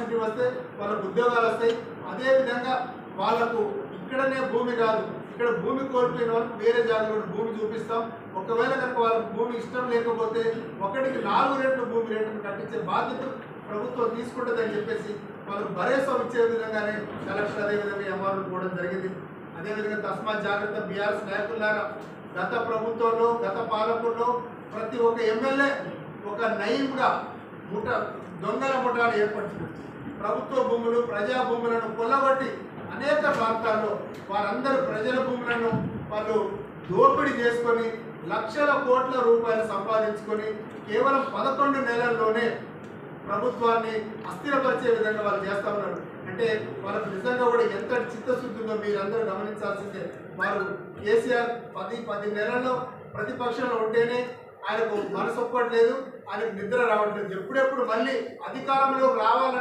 Capacity వస్తే వాళ్ళకు ఉద్యోగాలు వస్తాయి. అదేవిధంగా వాళ్ళకు ఇక్కడనే భూమి కాదు, ఇక్కడ భూమి కోల్పోయిన వాళ్ళకి వేరే జాగాలో భూమి చూపిస్తాం. ఒకవేళ కనుక వాళ్ళకి భూమి ఇష్టం లేకపోతే 1కి 4 రెట్లు భూమి రేటును కట్టించే బాధ్యత ప్రభుత్వం తీసుకుంటుందని చెప్పేసి వాళ్ళకు భరోసా ఇచ్చే విధంగానే కలెక్టర్ అదేవిధంగా ఎంఆర్ఓ పోవడం జరిగింది. అదేవిధంగా తస్మాత్ జాగ్రత్త బీఆర్ఎస్ నాయకులారా, గత ప్రభుత్వంలో గత పాలకుల్లో ప్రతి ఒక్క ఎమ్మెల్యే ఒక నయంగా దొంగల ముఠాలు ఏర్పడుతుంది. ప్రభుత్వ భూములు ప్రజా భూములను కొల్లగొట్టి అనేక ప్రాంతాల్లో వారందరూ ప్రజల భూములను వాళ్ళు దోపిడీ చేసుకొని లక్షల కోట్ల రూపాయలు సంపాదించుకొని కేవలం 11 నెలల్లోనే ప్రభుత్వాన్ని అస్థిరపరిచే విధంగా వాళ్ళు చేస్తూ ఉన్నారు. అంటే వాళ్ళకు నిజంగా కూడా ఎంత చిత్తశుద్ధి ఉందో మీరందరూ గమనించాల్సిందే. వారు కేసీఆర్ 10 నెలల్లో ప్రతిపక్షంలో ఉంటేనే ఆయనకు మనసు ఒప్పట్లేదు, ఆయనకు నిద్ర రావట్లేదు. ఎప్పుడెప్పుడు మళ్ళీ అధికారంలోకి రావాలని